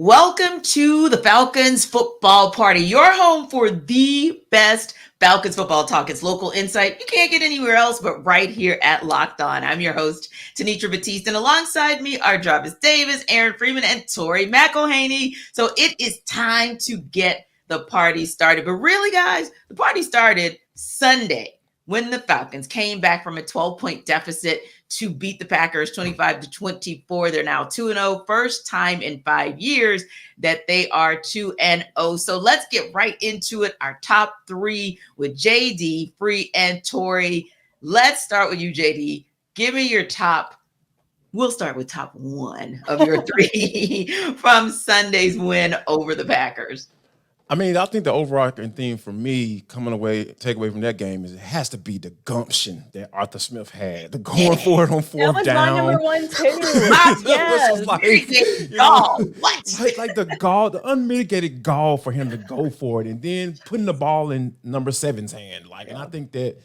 Welcome to the Falcons football party, your home for the best Falcons football talk. It's local insight you can't get anywhere else but right here at Locked On. I'm your host, Tenitra Batiste, and alongside me are Jarvis Davis, Aaron Freeman, and Tori McElhaney. So it is time to get the party started. But really, guys, the party started Sunday when the Falcons came back from a 12-point deficit to beat the Packers 25-24. They're now 2-0, first time in 5 years that they are 2-0. So let's get right into it. Our top three with JD, Free, and Tori. Let's start with you, JD. Give me your top. We'll start with top one of your three from Sunday's win over the Packers. I mean, I think the overarching theme for me take away from that game is it has to be the gumption that Arthur Smith had. The going for it on fourth down. That was my number one too. Yes. Like the gall, the unmitigated gall for him to go for it and then putting the ball in number 7's hand. And I think that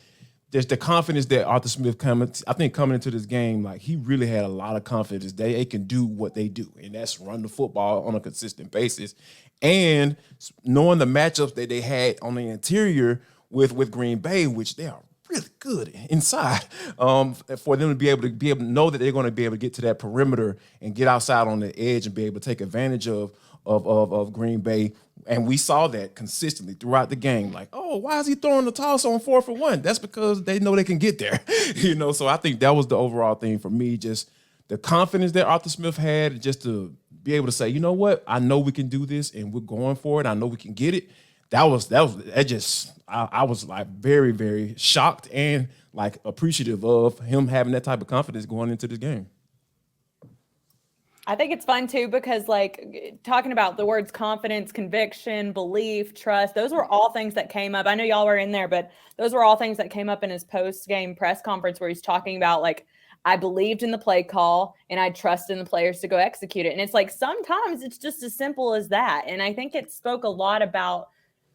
there's the confidence that Arthur Smith coming into this game, he really had a lot of confidence that they can do what they do, and that's run the football on a consistent basis. And knowing the matchups that they had on the interior with Green Bay, which they are really good inside, for them to be able to know that they're going to be able to get to that perimeter and get outside on the edge and be able to take advantage of Green Bay. And we saw that consistently throughout the game. Why is he throwing the toss on 4th and 1? That's because they know they can get there. So I think that was the overall thing for me, just the confidence that Arthur Smith had, just to be able to say, you know what, I know we can do this and we're going for it. I know we can get it. I was very, very shocked and appreciative of him having that type of confidence going into this game. I think it's fun too because talking about the words confidence, conviction, belief, trust, those were all things that came up. I know y'all were in there, but those were all things that came up in his post-game press conference where he's talking about I believed in the play call and I trust in the players to go execute it. And it's sometimes it's just as simple as that. And I think it spoke a lot about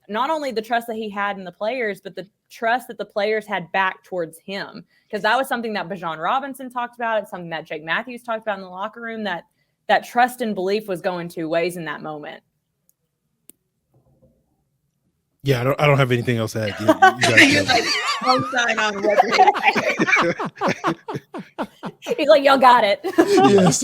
not only the trust that he had in the players, but the trust that the players had back towards him. Because that was something that Bijan Robinson talked about. It's something that Jake Matthews talked about in the locker room, that trust and belief was going two ways in that moment. Yeah, I don't have anything else to add. He's like, y'all got it. Yes.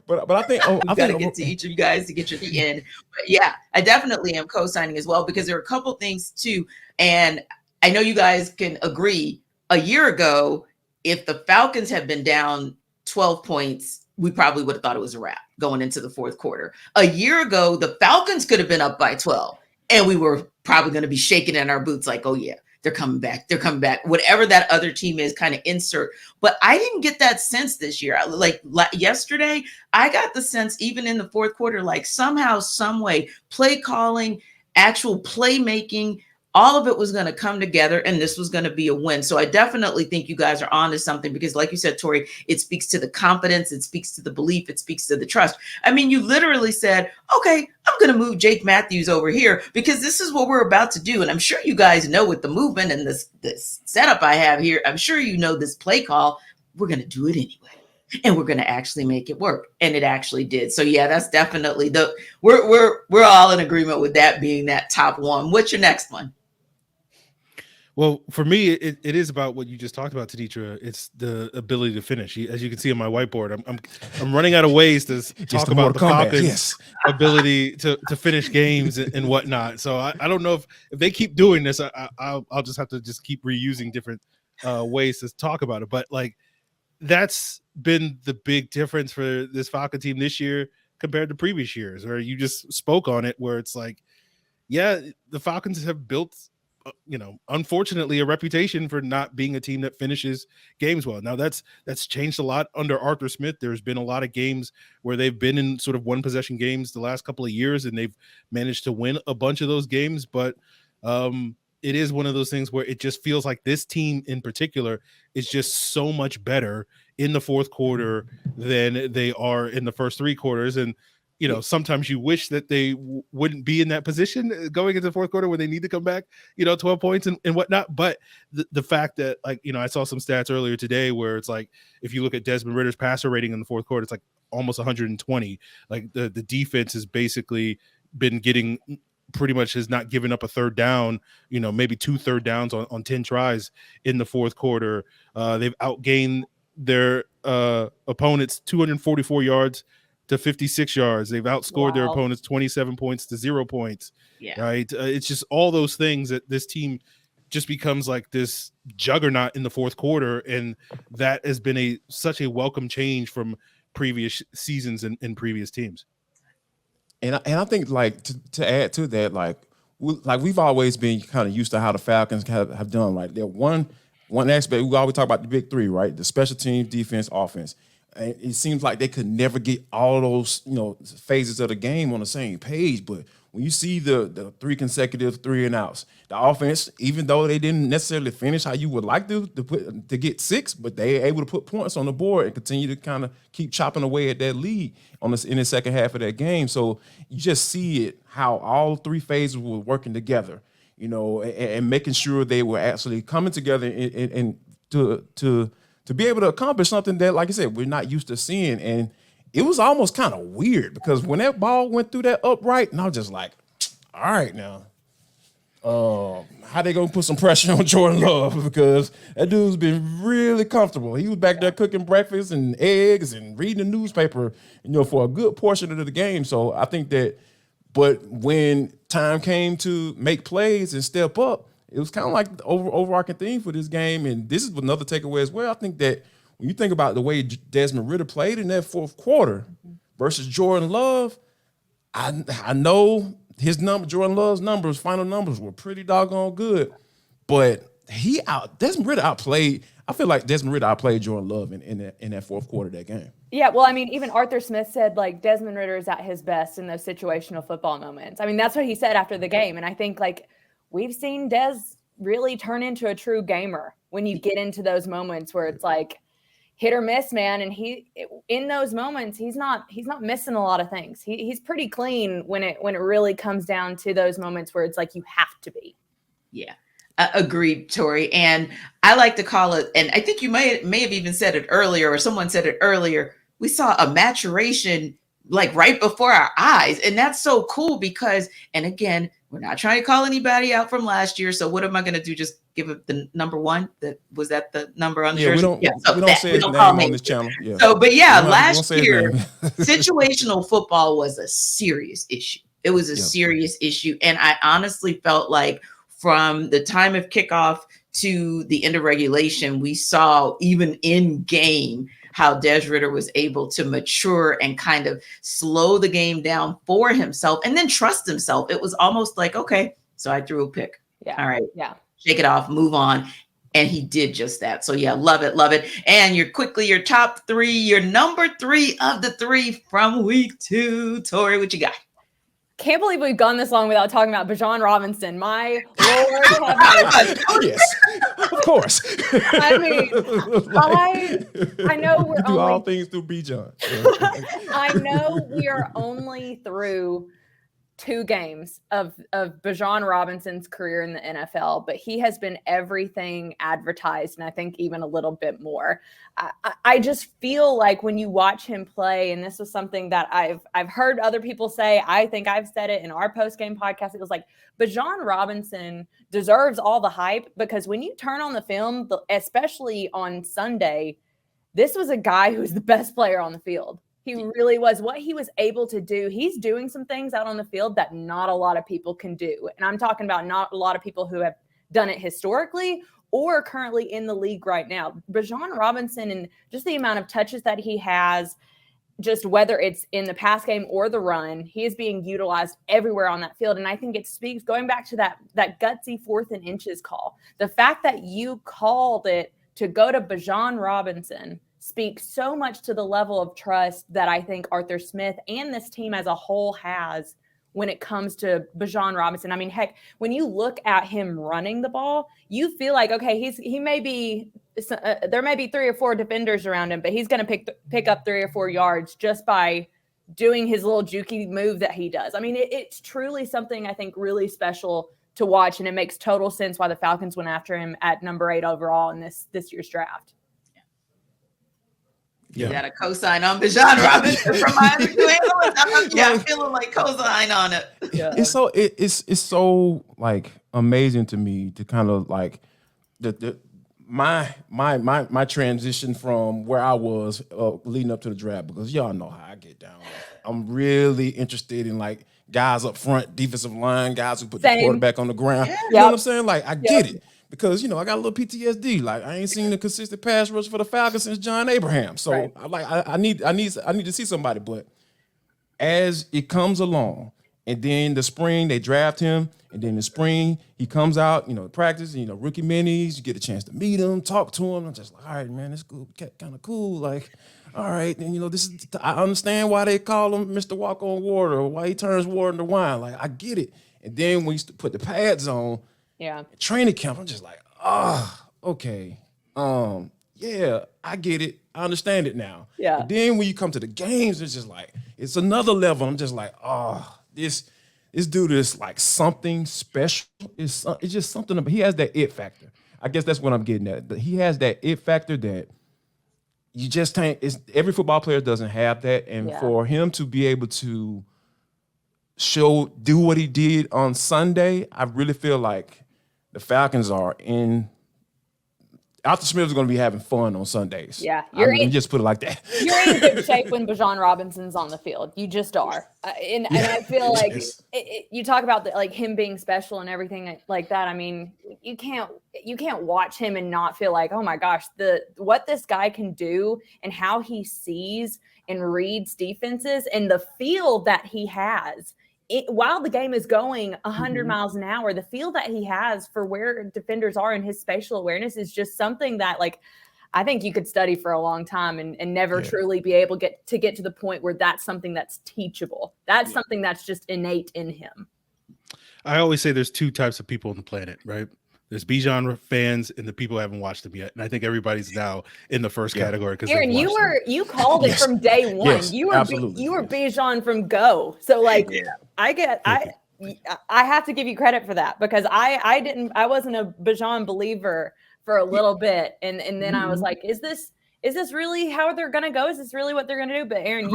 But I think I got to get to each of you guys to get you to the end. But yeah, I definitely am co-signing as well because there are a couple things too, and I know you guys can agree. A year ago, if the Falcons had been down 12 points, we probably would have thought it was a wrap going into the fourth quarter. A year ago, the Falcons could have been up by 12, and we were probably going to be shaking in our boots oh yeah, they're coming back. They're coming back. Whatever that other team is, kind of insert. But I didn't get that sense this year. Yesterday, I got the sense even in the fourth quarter, somehow, some way, play calling, actual playmaking, all of it was going to come together and this was going to be a win. So I definitely think you guys are onto something because like you said, Tori, it speaks to the confidence, it speaks to the belief, it speaks to the trust. I mean, you literally said, okay, I'm going to move Jake Matthews over here because this is what we're about to do. And I'm sure you guys know with the movement and this setup I have here, I'm sure you know this play call, we're going to do it anyway. And we're going to actually make it work. And it actually did. So yeah, that's definitely we're all in agreement with that being that top one. What's your next one? Well, for me, it is about what you just talked about, Tenitra. It's the ability to finish. As you can see on my whiteboard, I'm running out of ways to talk about the Falcons' ability to finish games and whatnot. So I don't know if they keep doing this, I'll just have to keep reusing different ways to talk about it. But that's been the big difference for this Falcon team this year compared to previous years, where you just spoke on it, where it's yeah, the Falcons have built unfortunately a reputation for not being a team that finishes games well. Now that's changed a lot under Arthur Smith. There's been a lot of games where they've been in sort of one possession games the last couple of years and they've managed to win a bunch of those games. But it is one of those things where it just feels like this team in particular is just so much better in the fourth quarter than they are in the first three quarters. And sometimes you wish that they wouldn't be in that position going into the fourth quarter where they need to come back, 12 points and whatnot. But the fact that, I saw some stats earlier today where it's if you look at Desmond Ritter's passer rating in the fourth quarter, it's almost 120. Like the defense has basically been getting pretty much has not given up a third down, maybe 2 third downs on 10 tries in the fourth quarter. They've outgained their opponents 244 yards to 56 yards. They've outscored their opponents 27 points to 0 points. Yeah. Right. It's just all those things that this team just becomes like this juggernaut in the fourth quarter. And that has been such a welcome change from previous seasons and previous teams. And I think like to add to that, like we've always been kind of used to how the Falcons have done. Like they're one aspect. We always talk about the big three, right? The special teams, defense, offense. And it seems like they could never get all those phases of the game on the same page. But when you see the 3 consecutive 3 and outs, the offense, even though they didn't necessarily finish how you would like to get 6, but they able to put points on the board and continue to kind of keep chopping away at that lead in the second half of that game. So you just see it how all 3 phases were working together, and making sure they were actually coming together and to be able to accomplish something that, like I said, we're not used to seeing. And it was almost kind of weird because when that ball went through that upright, and I was just like, all right, now, how they gonna put some pressure on Jordan Love? Because that dude's been really comfortable. He was back there cooking breakfast and eggs and reading the newspaper, for a good portion of the game. So I think that, but when time came to make plays and step up, it was kind of like the overarching theme for this game. And this is another takeaway as well. I think that when you think about the way Desmond Ridder played in that fourth quarter versus Jordan Love, I know Jordan Love's final numbers were pretty doggone good, but Desmond Ridder outplayed. I feel like Desmond Ridder outplayed Jordan Love in that fourth quarter of that game. Yeah, well, I mean, even Arthur Smith said like Desmond Ridder is at his best in those situational football moments. I mean, that's what he said after the game, and I think like we've seen Des really turn into a true gamer when you get into those moments where it's like hit or miss, man. And in those moments, he's not missing a lot of things. He's pretty clean when it really comes down to those moments where it's like you have to be. Yeah. Agreed, Tori. And I like to call it, and I think you may have even said it earlier, or someone said it earlier, we saw a maturation like right before our eyes. And that's so cool because, and again, we're not trying to call anybody out from last year. So what am I going to do? Just give it the number 1? Was that the number on the jersey? We don't say his name on this channel. Yeah. So, but yeah, last year, situational football was a serious issue. It was a serious issue. And I honestly felt like from the time of kickoff to the end of regulation, we saw even in game how Des Ridder was able to mature and kind of slow the game down for himself and then trust himself. It was almost like, okay, so I threw a pick. Yeah. All right. Yeah. Shake it off, move on. And he did just that. So yeah, love it. Love it. And your top 3, your number 3 of the 3 from week 2. Tori, what you got? Can't believe we've gone this long without talking about Bijan Robinson. My Lord. Yes, of course. I mean, I know we're do all things through Bijan. I know we are only through 2 games of Bijan Robinson's career in the NFL, but he has been everything advertised, and I think even a little bit more. I just feel like when you watch him play, and this was something that I've heard other people say, I think I've said it in our post-game podcast, it was like Bijan Robinson deserves all the hype because when you turn on the film, especially on Sunday, this was a guy who's the best player on the field. He really was. What he was able to do, he's doing some things out on the field that not a lot of people can do. And I'm talking about not a lot of people who have done it historically or currently in the league right now. Bijan Robinson and just the amount of touches that he has, just whether it's in the pass game or the run, he is being utilized everywhere on that field. And I think it speaks, going back to that gutsy 4th and inches call, the fact that you called it to go to Bijan Robinson speaks so much to the level of trust that I think Arthur Smith and this team as a whole has when it comes to Bijan Robinson. I mean, heck, when you look at him running the ball, you feel like, okay, he may be there may be 3 or 4 defenders around him, but he's going to pick up 3 or 4 yards just by doing his little jukey move that he does. I mean, it's truly something I think really special to watch, and it makes total sense why the Falcons went after him at number 8 overall in this year's draft. Is that a cosign on Bijan Robinson from my other two analysts? I'm feeling like cosign on it. Yeah. It's so like amazing to me to kind of like my transition from where I was leading up to the draft, because y'all know how I get down. I'm really interested in like guys up front, defensive line, guys who put the quarterback on the ground. Yeah. You know what I'm saying? Like I get it. Because, I got a little PTSD. Like I ain't seen a consistent pass rush for the Falcons since John Abraham. So I need to see somebody. But as it comes along, and then the spring they draft him, and then the spring he comes out, practice, rookie minis, you get a chance to meet him, talk to him. I'm just like, all right, man, it's cool, kind of cool. Like, all right, and this is I understand why they call him Mr. Walk on Water, or why he turns water into wine. Like I get it. And then when you put the pads on. Yeah. Training camp, I'm just like, okay. Yeah, I get it. I understand it now. Yeah. But then when you come to the games, it's just like, it's another level. I'm just like, this dude is like something special. It's just something. He has that it factor. I guess that's what I'm getting at. He has that it factor that you just can't. Every football player doesn't have that, and for him to be able to do what he did on Sunday, I really feel like the Falcons are in. Arthur Smith is going to be having fun on Sundays. Yeah, just put it like that. You're in good shape when Bijan Robinson's on the field. You just are, and I feel like you talk about like him being special and everything like that. I mean, you can't watch him and not feel like, oh my gosh, what this guy can do and how he sees and reads defenses and the feel that he has. While the game is going 100 miles an hour, the feel that he has for where defenders are and his spatial awareness is just something that, like, I think you could study for a long time and never truly be able to get to the point where that's something that's teachable. That's something that's just innate in him. I always say there's two types of people on the planet, right? There's Bijan fans and the people who haven't watched him yet. And I think everybo's now in the first category. Because Aaron, you called it from day one. Yes, you were Bijan from go. So like I have to give you credit for that, because I wasn't a Bijan believer for a little bit. And then I was like, is this really how they're gonna go? Is this really what they're gonna do? But Aaron,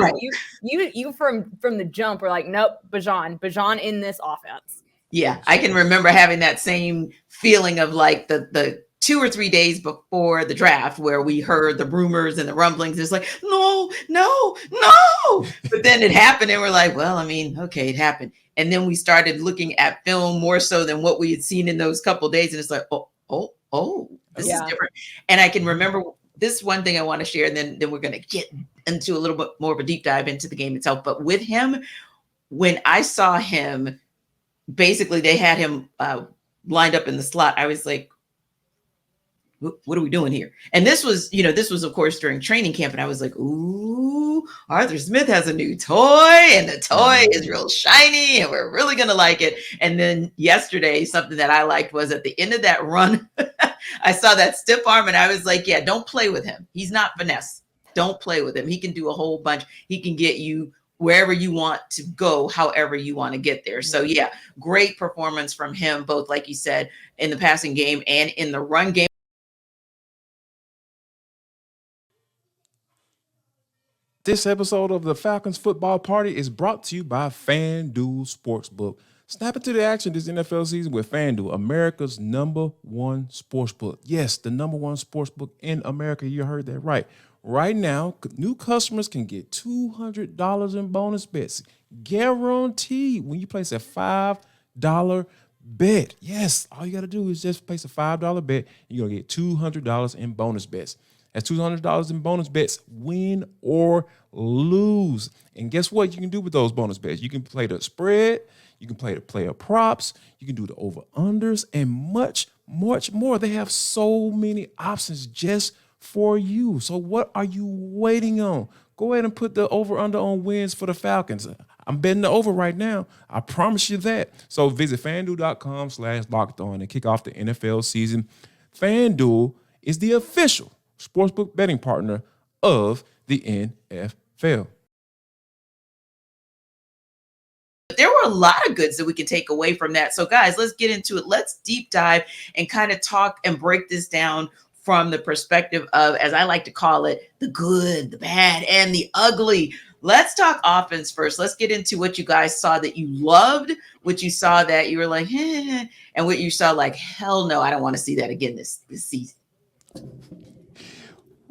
you from the jump were like, nope, Bijan in this offense. Yeah, I can remember having that same feeling of like the 2 or 3 days before the draft where we heard the rumors and the rumblings. It's like, no. But then it happened and we're like, well, I mean, okay, it happened. And then we started looking at film more so than what we had seen in those couple of days. And it's like, this is different. And I can remember this one thing I want to share, and then we're going to get into a little bit more of a deep dive into the game itself. But with him, when I saw him, basically they had him lined up in the slot, I was like, what are we doing here? And this was of course during training camp, and I was like, ooh, Arthur Smith has a new toy, and the toy is real shiny, and we're really gonna like it. And then yesterday, something that I liked was at the end of that run, I saw that stiff arm, and I was like, yeah, don't play with him. He's not finesse. Don't play with him. He can do a whole bunch. He can get you wherever you want to go, however you want to get there. So yeah, great performance from him, both like you said, in the passing game and in the run game. This episode of the Falcons Football Party is brought to you by FanDuel Sportsbook. Snap into the action this NFL season with FanDuel, America's #1 sportsbook. Yes, the #1 sportsbook in America. You heard that right. Right now, new customers can get $200 in bonus bets, guaranteed, when you place a $5 bet. Yes, all you got to do is just place a $5 bet. You're going to get $200 in bonus bets. That's $200 in bonus bets, win or lose. And guess what you can do with those bonus bets? You can play the spread, you can play the player props, you can do the over-unders, and much, much more. They have so many options just for you. So what are you waiting on? Go ahead and put the over-under on wins for the Falcons. I'm betting the over right now. I promise you that. So visit FanDuel.com/lockedon and kick off the NFL season. FanDuel is the official sportsbook betting partner of the NFL. There were a lot of goods that we can take away from that. So guys, let's get into it. Let's deep dive and kind of talk and break this down from the perspective of, as I like to call it, the good, the bad, and the ugly. Let's talk offense first. Let's get into what you guys saw that you loved, what you saw that you were like, and what you saw like, hell no, I don't want to see that again this season.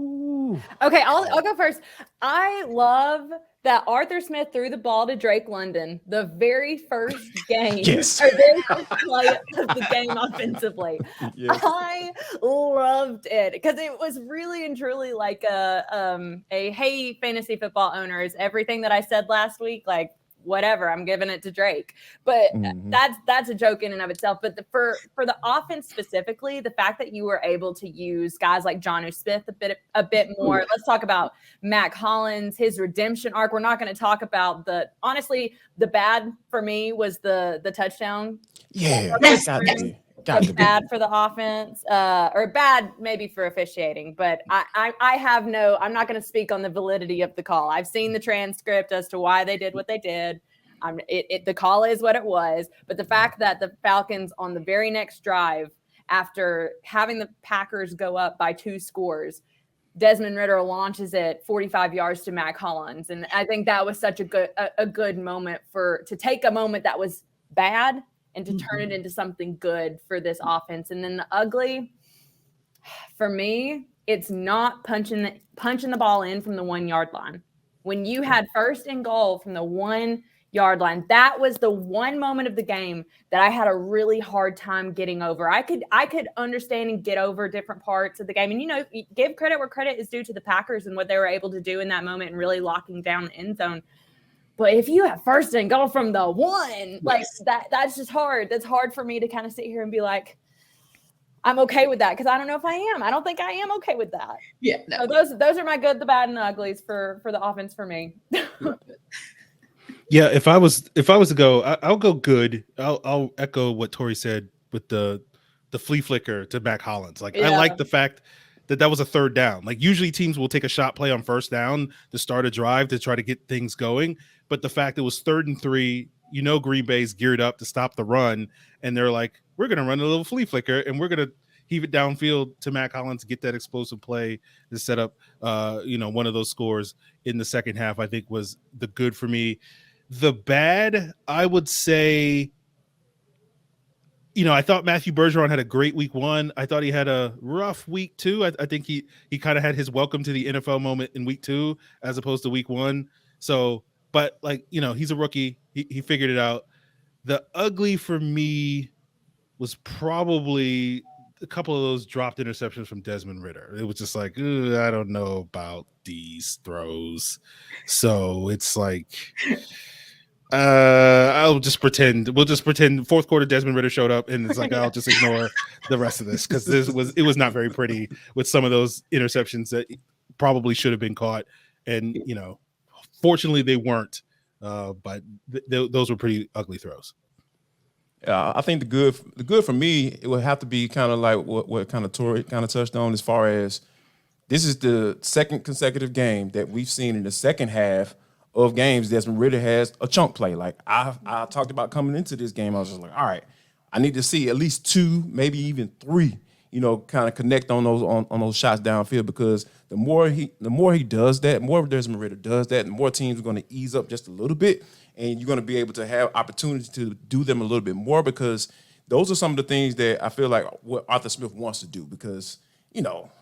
Ooh. Okay, I'll go first. I love that Arthur Smith threw the ball to Drake London the very first game, Yes. or very first play of the game offensively. Yes. I loved it because it was really and truly like a hey, fantasy football owners, everything that I said last week, like whatever, I'm giving it to Drake. But that's a joke in and of itself. But for the offense specifically, the fact that you were able to use guys like Jonnu Smith a bit more. Let's talk about Mac Hollins, his redemption arc. We're not going to talk about honestly, the bad for me was the touchdown. Yeah, Bad for the offense, or bad maybe for officiating, but I'm not going to speak on the validity of the call. I've seen the transcript as to why they did what they did. The call is what it was, but the fact that the Falcons on the very next drive, after having the Packers go up by 2 scores, Desmond Ridder launches it 45 yards to Mac Hollins, and I think that was such a good moment to take a moment that was bad and to turn it into something good for this offense. And then the ugly, for me, it's not punching the ball in from the 1 yard line. When you had first and goal from the 1 yard line, that was the one moment of the game that I had a really hard time getting over. I could understand and get over different parts of the game. And, give credit where credit is due to the Packers and what they were able to do in that moment and really locking down the end zone. But if you have first and goal from the 1, like that's just hard. That's hard for me to kind of sit here and be like, I'm okay with that, because I don't know if I am. I don't think I am okay with that. Yeah. No. So those are my good, the bad, and the uglies for the offense for me. Yeah, if I was to go, I'll go good. I'll echo what Tori said with the flea flicker to Mac Hollins. Like, I like the fact that was a 3rd down. Like, usually teams will take a shot play on 1st down to start a drive to try to get things going. But the fact it was 3rd and 3, Green Bay's geared up to stop the run, and they're like, we're going to run a little flea flicker, and we're going to heave it downfield to Mac Hollins to get that explosive play to set up, one of those scores in the second half. I think was the good for me. The bad, I would say, I thought Matthew Bergeron had a great week 1. I thought he had a rough week 2. I think he kind of had his welcome to the NFL moment in week 2 as opposed to week 1. So, but he's a rookie. He figured it out. The ugly for me was probably a couple of those dropped interceptions from Desmond Ridder. It was just like, I don't know about these throws. So it's like, we'll just pretend 4th quarter Desmond Ridder showed up, and it's like, I'll just ignore the rest of this, because it was not very pretty with some of those interceptions that probably should have been caught. And, fortunately they weren't, but those were pretty ugly throws. I think the good for me, it would have to be kind of like what kind of Tori kind of touched on, as far as this is the 2nd consecutive game that we've seen in the second half of games Desmond Ridder has a chunk play. Like I talked about coming into this game, I was just like, all right, I need to see at least 2, maybe even 3, kind of connect on those shots downfield, because the more he does that, more Desmond Ridder does that, the more teams are going to ease up just a little bit, and you're going to be able to have opportunities to do them a little bit more, because those are some of the things that I feel like what Arthur Smith wants to do, because,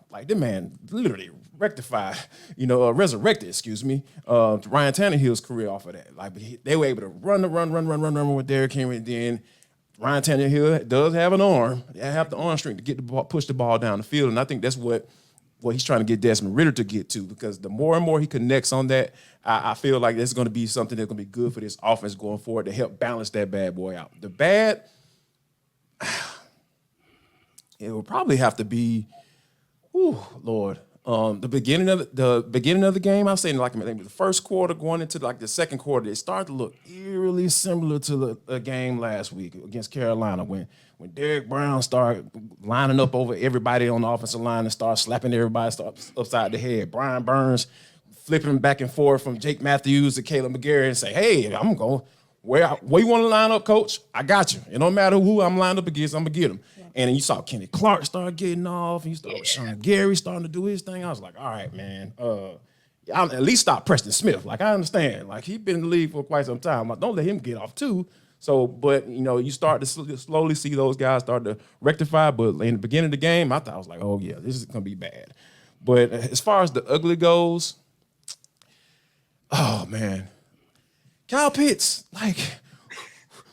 like the man literally resurrected, Ryan Tannehill's career off of that. Like, they were able to run with Derrick Henry, and then Ryan Tannehill does have an arm. They have the arm strength to get the ball, push the ball down the field, and I think that's what he's trying to get Desmond Ridder to get to, because the more and more he connects on that, I feel like this is going to be something that's going to be good for this offense going forward to help balance that bad boy out. The bad, it will probably have to be, Lord, the beginning of the game. I was saying, like, maybe the first quarter going into like the second quarter, it started to look eerily similar to the game last week against Carolina when Derek Brown started lining up over everybody on the offensive line and started slapping everybody upside the head. Brian Burns flipping back and forth from Jake Matthews to Caleb McGarry and say, hey, I'm going where you want to line up, coach, I got you. It don't matter who I'm lined up against, I'm going to get him. And then you saw Kenny Clark start getting off, and you saw Sean Gary starting to do his thing. I was like, all right, man, I'll at least stop Preston Smith. Like, I understand. Like, he's been in the league for quite some time. Like, don't let him get off too. So, but, you start to slowly see those guys start to rectify. But in the beginning of the game, I was like, oh, yeah, this is going to be bad. But as far as the ugly goes, oh, man. Kyle Pitts, like,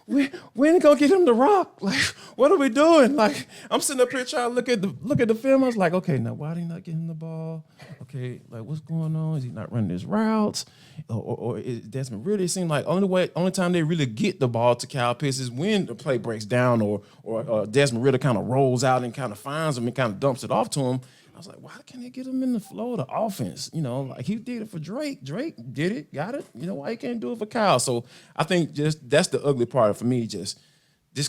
we ain't gonna get him the rock. Like, what are we doing? Like, I'm sitting up here trying to look at the film. I was like, okay, now why did he not get him the ball? Okay, like, what's going on? Is he not running his routes? Or is Desmond really? It seemed like only time they really get the ball to Kyle Pitts is when the play breaks down or Desmond really kind of rolls out and kind of finds him and kind of dumps it off to him. I was like, why can't they get him in the flow of the offense? Like he did it for Drake. Drake did it, got it. Why he can't do it for Kyle? So I think just that's the ugly part for me. Just the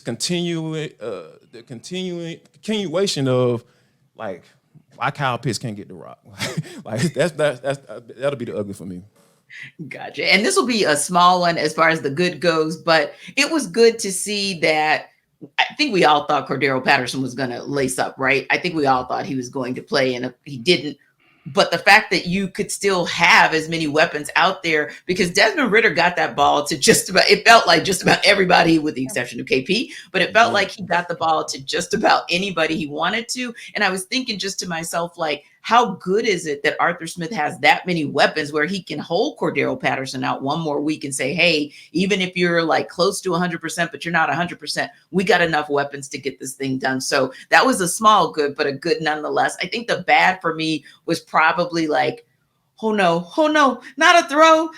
continuation of like why Kyle Pitts can't get the rock. Like that'll be the ugly for me. Gotcha. And this will be a small one as far as the good goes, but it was good to see that. I think we all thought Cordero Patterson was going to lace up, right? I think we all thought he was going to play, and he didn't. But the fact that you could still have as many weapons out there, because Desmond Ridder got that ball to it felt like just about everybody with the exception of KP, but it felt like he got the ball to just about anybody he wanted to. And I was thinking just to myself, like, how good is it that Arthur Smith has that many weapons where he can hold Cordero Patterson out one more week and say, hey, even if you're like close to 100%, but you're not 100%, we got enough weapons to get this thing done. So that was a small good, but a good nonetheless. I think the bad for me was probably like, oh no, not a throw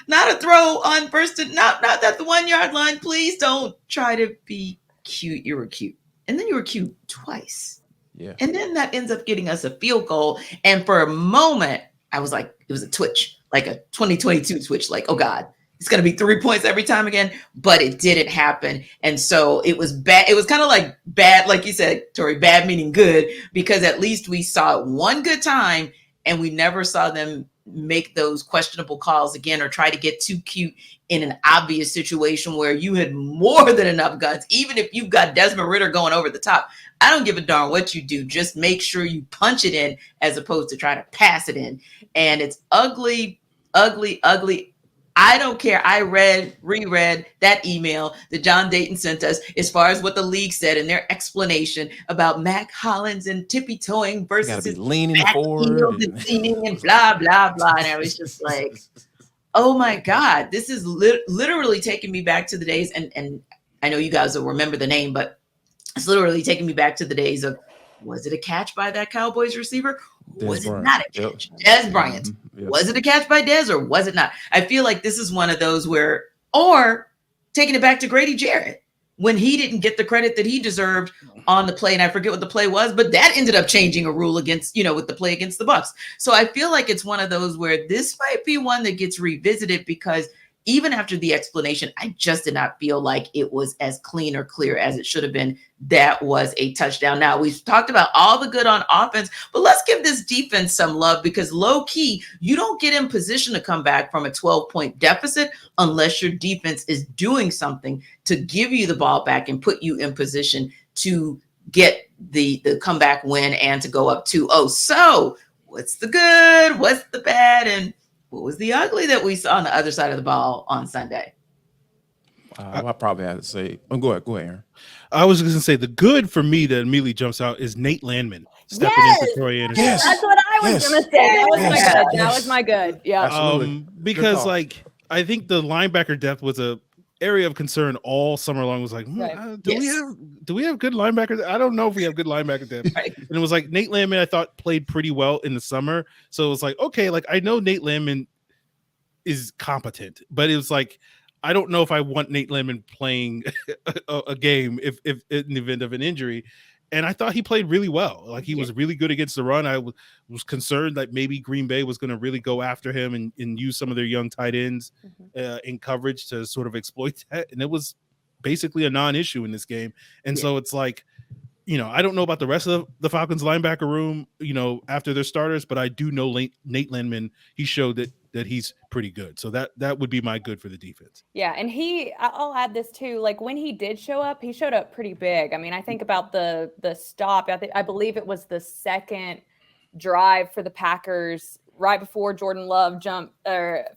on first, not at the 1 yard line. Please don't try to be cute. You were cute. And then you were cute twice. Yeah. And then that ends up getting us a field goal. And for a moment, I was like, it was a twitch, like a 2022 twitch, like, oh God, it's going to be 3 points every time again. But it didn't happen. And so it was bad. It was kind of like bad, like you said, Tori, bad meaning good, because at least we saw it one good time and we never saw them make those questionable calls again or try to get too cute in an obvious situation where you had more than enough guns. Even if you've got Desmond Ridder going over the top, I don't give a darn what you do. Just make sure you punch it in as opposed to try to pass it in. And it's ugly, ugly, ugly. I don't care. I reread that email that John Dayton sent us as far as what the league said in their explanation about Mac Hollins and tippy-toeing versus be leaning forward and leaning and blah, blah, blah. And I was just like, oh my God, this is literally taking me back to the days. And I know you guys will remember the name, but it's literally taking me back to the days of, was it a catch by that Cowboys receiver? Was it not a catch? Dez Bryant. Yep. Was it a catch by Dez or was it not? I feel like this is one of those where, or taking it back to Grady Jarrett, when he didn't get the credit that he deserved on the play, and I forget what the play was, but that ended up changing a rule against, with the play against the Bucs. So I feel like it's one of those where this might be one that gets revisited, because even after the explanation, I just did not feel like it was as clean or clear as it should have been. That was a touchdown. Now, we've talked about all the good on offense, but let's give this defense some love, because low key, you don't get in position to come back from a 12-point deficit unless your defense is doing something to give you the ball back and put you in position to get the comeback win and to go up 2-0. So what's the good? What's the bad? And what was the ugly that we saw on the other side of the ball on Sunday? I probably have to say, go ahead, Aaron. I was just going to say the good for me that immediately jumps out is Nate Landman stepping into Tori Anderson. Yes. That's what I was going to say. That was my good. Yeah. Because I think the linebacker depth was a area of concern all summer long. Was like, do we have good linebackers? I don't know if we have good linebacker depth. Right. And it was like Nate Landman, I thought, played pretty well in the summer. So it was like, okay, like I know Nate Landman is competent, but it was like, I don't know if I want Nate Landman playing a game if in the event of an injury. And I thought he played really well. Like he was really good against the run. I was concerned that maybe Green Bay was going to really go after him and use some of their young tight ends in coverage to sort of exploit that. And it was basically a non-issue in this game. And so it's like, I don't know about the rest of the Falcons linebacker room, after their starters, but I do know Nate Landman. He showed that that he's pretty good. So that would be my good for the defense. Yeah, and I'll add this too. Like when he did show up, he showed up pretty big. I mean, I think about the stop. I believe it was the second drive for the Packers right before Jordan Love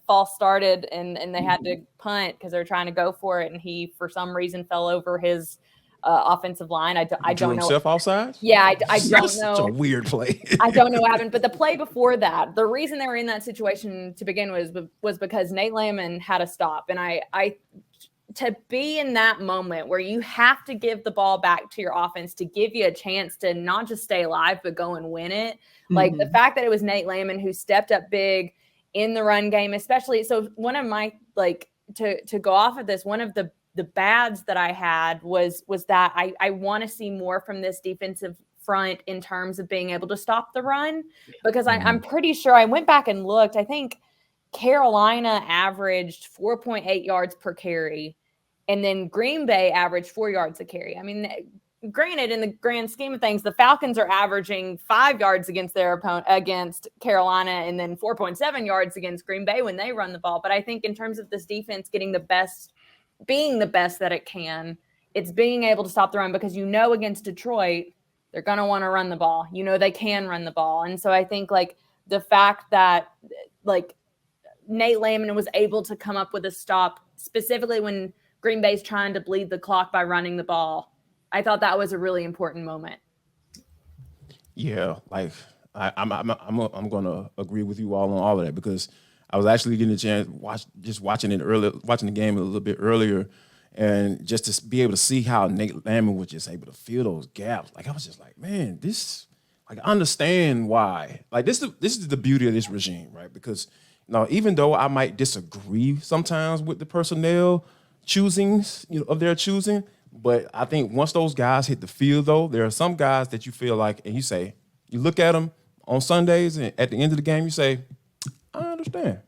false started and they had to punt because they were trying to go for it, and he for some reason fell over his offensive line. I don't know. Himself offside? Yeah, I don't know. Such a weird play. I don't know what happened, but the play before that, the reason they were in that situation to begin with was because Nate Landman had a stop, and I to be in that moment where you have to give the ball back to your offense to give you a chance to not just stay alive but go and win it. Like the fact that it was Nate Landman who stepped up big in the run game, especially. So one of my to go off of this, one of the bads that I had was that I want to see more from this defensive front in terms of being able to stop the run, because I'm pretty sure I went back and looked. I think Carolina averaged 4.8 yards per carry, and then Green Bay averaged 4 yards a carry. I mean, granted, in the grand scheme of things, the Falcons are averaging 5 yards against their opponent, against Carolina, and then 4.7 yards against Green Bay when they run the ball. But I think in terms of this defense getting being the best that it can, it's being able to stop the run, because against Detroit, they're going to want to run the ball. They can run the ball. And so I think the fact that Nate Landman was able to come up with a stop specifically when Green Bay's trying to bleed the clock by running the ball, I thought that was a really important moment. Yeah, I'm going to agree with you all on all of that, because I was actually getting a chance watching the game a little bit earlier, and just to be able to see how Nate Landman was just able to fill those gaps. I was just like, man, I understand why. This is the beauty of this regime, right? Because even though I might disagree sometimes with the personnel choosings, of their choosing, but I think once those guys hit the field, though, there are some guys that you feel like, and you look at them on Sundays, and at the end of the game, you say, I understand.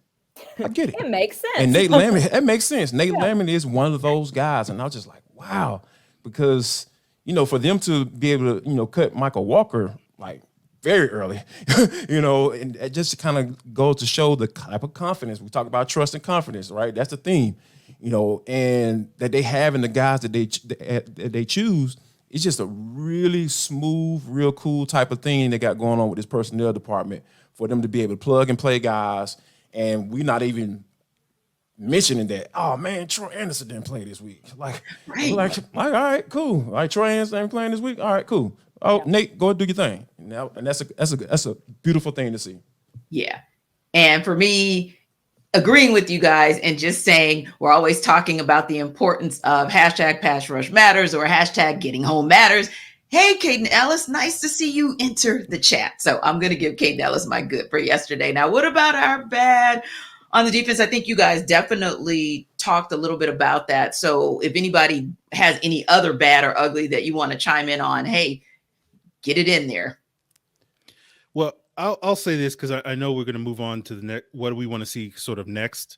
I get it. It makes sense. And Nate Landman, that makes sense. Nate Landman is one of those guys. And I was just like, wow. Because, for them to be able to, cut Michael Walker, very early, and it just kind of goes to show the type of confidence. We talk about trust and confidence, right? That's the theme, and that they have in the guys that they choose. It's just a really smooth, real cool type of thing they got going on with this personnel department, for them to be able to plug and play guys. And we're not even mentioning that, oh man, Troy Anderson didn't play this week. All right, cool. Troy Anderson ain't playing this week. All right, cool. Oh, yeah. Nate, go do your thing. And that's a beautiful thing to see. Yeah. And for me, agreeing with you guys and just saying, we're always talking about the importance of hashtag pass rush matters or hashtag getting home matters. Hey, Caden Ellis, nice to see you enter the chat. So I'm going to give Caden Ellis my good for yesterday. Now, what about our bad on the defense? I think you guys definitely talked a little bit about that. So if anybody has any other bad or ugly that you want to chime in on, hey, get it in there. Well, I'll say this, because I know we're going to move on to the next. What do we want to see sort of next?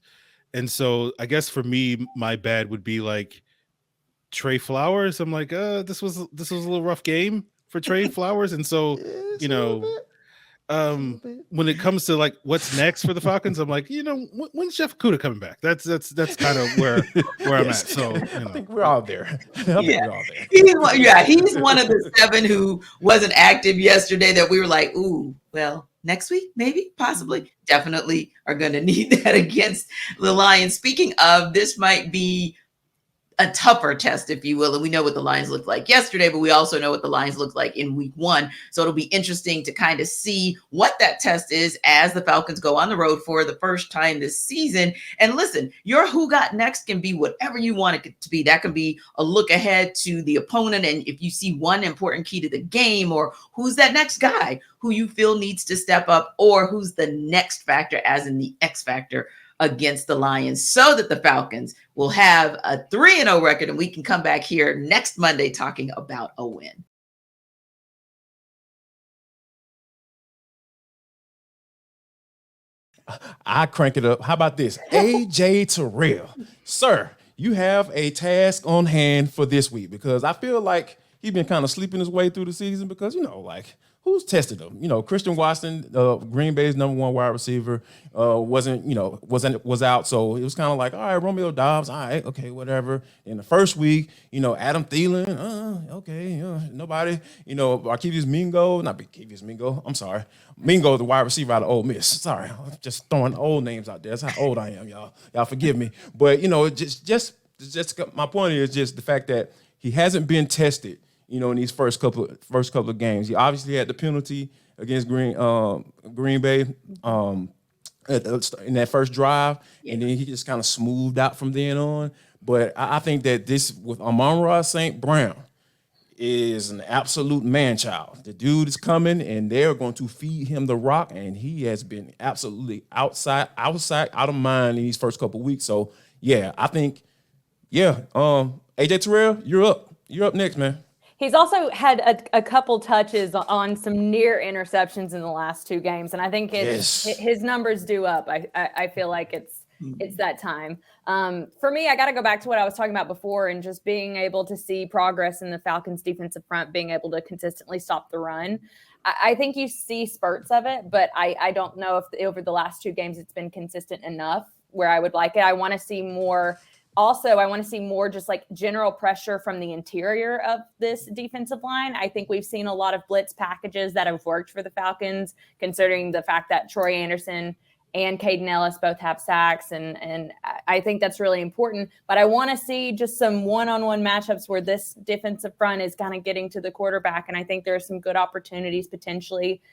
And so I guess for me, my bad would be Trey Flowers. I'm like, this was a little rough game for Trey Flowers. And so, when it comes to what's next for the Falcons, I'm like, when's Jeff Okudah coming back? That's kind of where I'm at. So I think we're all there. He's one of the 7 who wasn't active yesterday that we were like, ooh, well, next week, maybe, possibly, definitely are going to need that against the Lions. Speaking of, this might be a tougher test, if you will. And we know what the Lions looked like yesterday, but we also know what the Lions looked like in week 1. So it'll be interesting to kind of see what that test is as the Falcons go on the road for the first time this season. And listen, your who got next can be whatever you want it to be. That can be a look ahead to the opponent. And if you see one important key to the game, or who's that next guy who you feel needs to step up, or who's the next factor, as in the X factor, against the Lions, so that the Falcons will have a 3-0 record, and we can come back here next Monday talking about a win. I crank it up. How about this? AJ Terrell. Sir, you have a task on hand for this week, because I feel like he's been kind of sleeping his way through the season, because, who's tested them? Christian Watson, Green Bay's number 1 wide receiver, was out. So it was kind of like, all right, Romeo Dobbs, all right, okay, whatever. In the first week, Adam Thielen, okay, nobody, I'm sorry. Mingo, the wide receiver out of Ole Miss. Sorry, I'm just throwing old names out there. That's how old I am, y'all. Y'all forgive me. But, just my point is just the fact that he hasn't been tested, in these first couple of games. He obviously had the penalty against Green Bay in that first drive, and then he just kind of smoothed out from then on. But I think that this with Amon-Ra St. Brown is an absolute man-child. The dude is coming, and they're going to feed him the rock, and he has been absolutely out of mind in these first couple of weeks. So, yeah, I think, AJ Terrell, you're up. You're up next, man. He's also had a couple touches on some near interceptions in the last 2 games, and I think his numbers do up. I feel like it's that time. For me, I got to go back to what I was talking about before, and just being able to see progress in the Falcons' defensive front, being able to consistently stop the run. I think you see spurts of it, but I don't know if over the last 2 games it's been consistent enough where I would like it. I want to see more. Also, I want to see more just like general pressure from the interior of this defensive line. I think we've seen a lot of blitz packages that have worked for the Falcons, considering the fact that Troy Anderson and Caden Ellis both have sacks, and I think that's really important. But I want to see just some one-on-one matchups where this defensive front is kind of getting to the quarterback, and I think there are some good opportunities potentially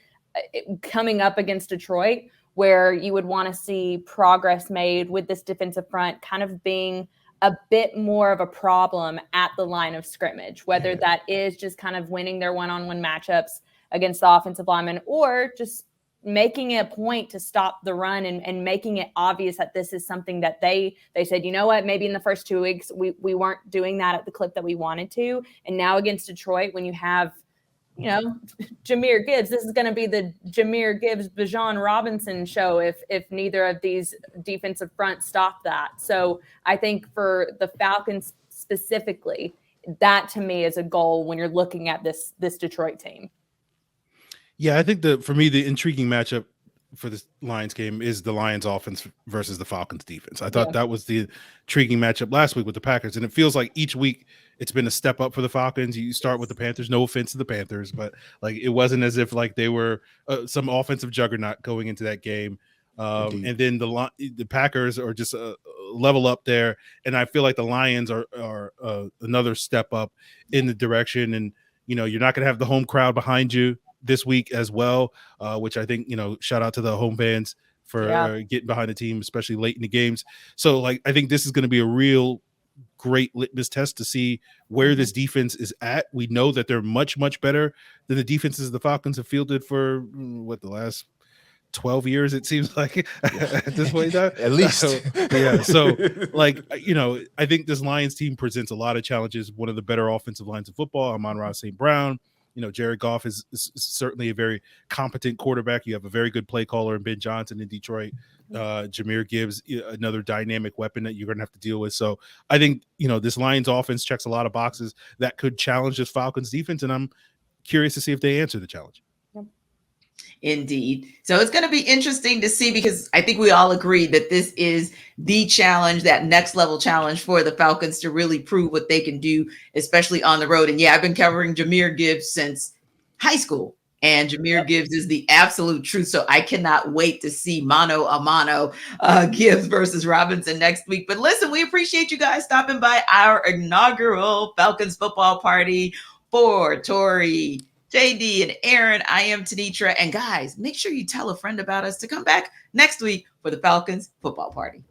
coming up against Detroit, where you would want to see progress made with this defensive front kind of being a bit more of a problem at the line of scrimmage, whether that is just kind of winning their one-on-one matchups against the offensive linemen, or just making it a point to stop the run and making it obvious that this is something that they said, you know what, maybe in the first 2 weeks we weren't doing that at the clip that we wanted to. And now against Detroit, when you have Jahmyr Gibbs, this is going to be the Jahmyr Gibbs, Bijan Robinson show if neither of these defensive fronts stop that. So I think for the Falcons specifically, that to me is a goal when you're looking at this Detroit team. Yeah, I think for me, the intriguing matchup for this Lions game is the Lions offense versus the Falcons defense. I thought that was the intriguing matchup last week with the Packers, and it feels like each week it's been a step up for the Falcons. You start with the Panthers, no offense to the Panthers, but like it wasn't as if like they were some offensive juggernaut going into that game. And then the Packers are just a level up there, and I feel like the Lions are another step up in the direction. And you're not going to have the home crowd behind you this week as well, which I think, shout out to the home fans for getting behind the team, especially late in the games. So like, I think this is going to be a real great litmus test to see where this defense is at. We know that they're much, much better than the defenses the Falcons have fielded for the last 12 years, it seems like at this point now. At least. So like, I think this Lions team presents a lot of challenges. One of the better offensive lines of football, Amon-Ra St. Brown. Jared Goff is certainly a very competent quarterback. You have a very good play caller in Ben Johnson in Detroit. Jahmyr Gibbs, another dynamic weapon that you're going to have to deal with. So I think, this Lions offense checks a lot of boxes that could challenge this Falcons defense, and I'm curious to see if they answer the challenge. Indeed. So it's going to be interesting to see, because I think we all agree that this is the challenge, that next level challenge for the Falcons to really prove what they can do, especially on the road. And yeah, I've been covering Jahmyr Gibbs since high school, and Jahmyr Gibbs is the absolute truth. So I cannot wait to see mano a mano Gibbs versus Robinson next week. But listen, we appreciate you guys stopping by our inaugural Falcons football party. For Tori, JD, and Aaron, I am Tenitra. And guys, make sure you tell a friend about us to come back next week for the Falcons football party.